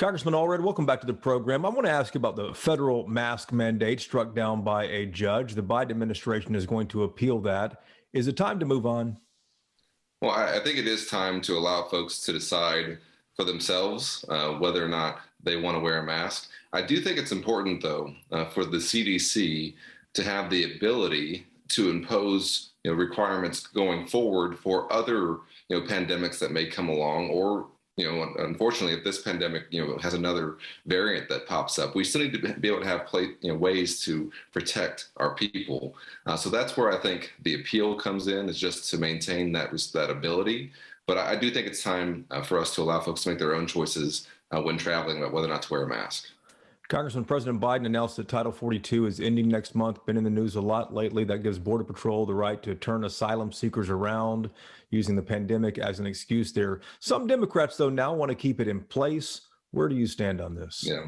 Congressman Allred, welcome back to the program. I want to ask you about the federal mask mandate struck down by a judge. The Biden administration is going to appeal that. Is it time to move on? Well, I think it is time to allow folks to decide for themselves whether or not they want to wear a mask. I do think it's important, though, for the CDC to have the ability to impose requirements going forward for other pandemics that may come along, or unfortunately, if this pandemic has another variant that pops up, we still need to be able to have ways to protect our people. So that's where I think the appeal comes in, is just to maintain that ability. But I do think it's time for us to allow folks to make their own choices when traveling about whether or not to wear a mask. Congressman, President Biden announced that Title 42 is ending next month. Been in the news a lot lately. That gives Border Patrol the right to turn asylum seekers around, using the pandemic as an excuse there. Some Democrats, though, now want to keep it in place. Where do you stand on this? Yeah.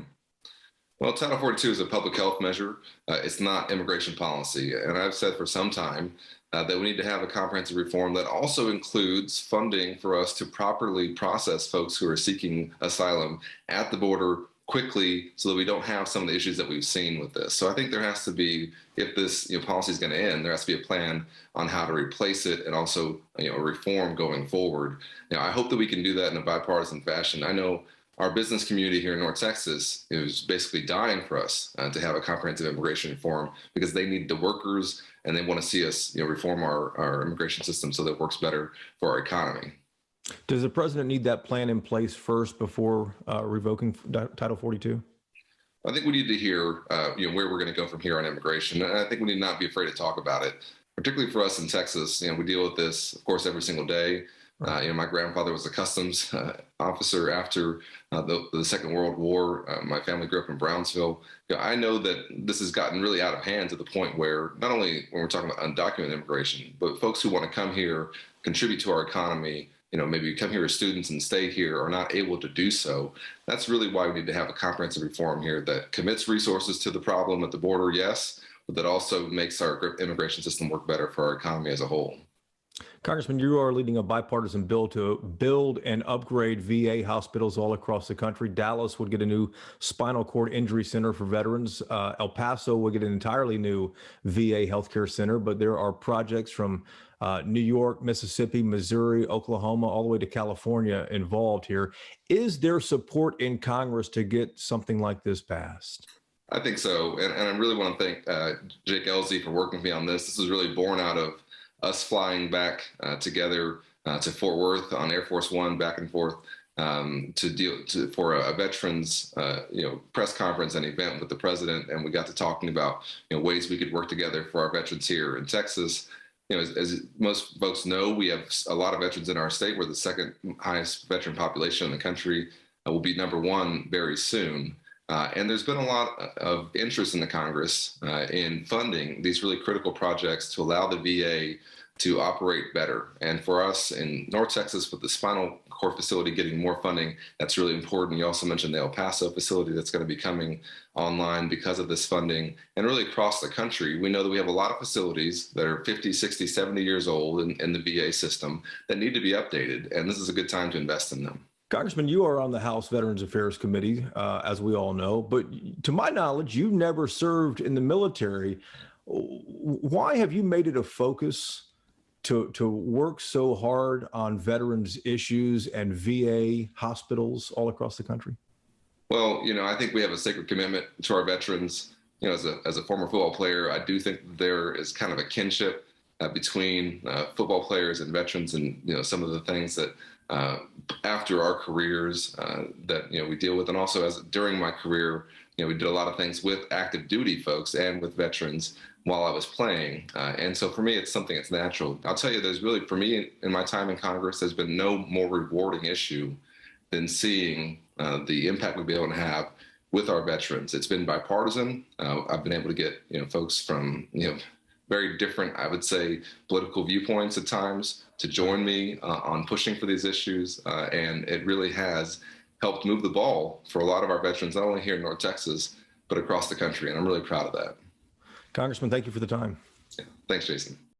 Well, Title 42 is a public health measure. It's not immigration policy. And I've said for some time that we need to have a comprehensive reform that also includes funding for us to properly process folks who are seeking asylum at the border quickly, so that we don't have some of the issues that we've seen with this. So I think there has to be, if this policy is going to end, there has to be a plan on how to replace it, and also a reform going forward. I hope that we can do that in a bipartisan fashion. I know our business community here in North Texas is basically dying for us to have a comprehensive immigration reform, because they need the workers and they want to see us reform our immigration system so that it works better for our economy. Does the president need that plan in place first before revoking Title 42? I think we need to hear where we're going to go from here on immigration. And I think we need not be afraid to talk about it, particularly for us in Texas. We deal with this, of course, every single day. My grandfather was a customs officer after the Second World War. My family grew up in Brownsville. I know that this has gotten really out of hand, to the point where not only when we're talking about undocumented immigration, but folks who want to come here, contribute to our economy, maybe come here as students and stay here, are not able to do so. That's really why we need to have a comprehensive reform here that commits resources to the problem at the border, yes, but that also makes our immigration system work better for our economy as a whole. Congressman, you are leading a bipartisan bill to build and upgrade VA hospitals all across the country. Dallas would get a new spinal cord injury center for veterans. El Paso would get an entirely new VA healthcare center, but there are projects from New York, Mississippi, Missouri, Oklahoma, all the way to California involved here. Is there support in Congress to get something like this passed? I think so. And I really want to thank Jake Elsie for working with me on this. This is really born out of us flying back together to Fort Worth on Air Force One, back and forth for a veterans press conference and event with the president, and we got to talking about ways we could work together for our veterans here in Texas. As most folks know, we have a lot of veterans in our state. We're the second highest veteran population in the country. We'll be number one very soon. And there's been a lot of interest in the Congress in funding these really critical projects to allow the VA to operate better. And for us in North Texas, with the spinal cord facility getting more funding, that's really important. You also mentioned the El Paso facility that's going to be coming online because of this funding. And really across the country, we know that we have a lot of facilities that are 50, 60, 70 years old in the VA system that need to be updated. And this is a good time to invest in them. Congressman, you are on the House Veterans Affairs Committee, as we all know, but to my knowledge, you never served in the military. Why have you made it a focus to work so hard on veterans issues and VA hospitals all across the country? Well, I think we have a sacred commitment to our veterans. As a former football player, I do think there is kind of a kinship between football players and veterans, and some of the things that after our careers that we deal with, and also during my career, we did a lot of things with active duty folks and with veterans while I was playing, and so for me, it's something that's natural. I'll tell you, there's really, for me, in my time in Congress, there's been no more rewarding issue than seeing the impact we've been able to have with our veterans. It's been bipartisan. I've been able to get folks from very different, I would say, political viewpoints at times to join me on pushing for these issues. And it really has helped move the ball for a lot of our veterans, not only here in North Texas, but across the country. And I'm really proud of that. Congressman, thank you for the time. Yeah. Thanks, Jason.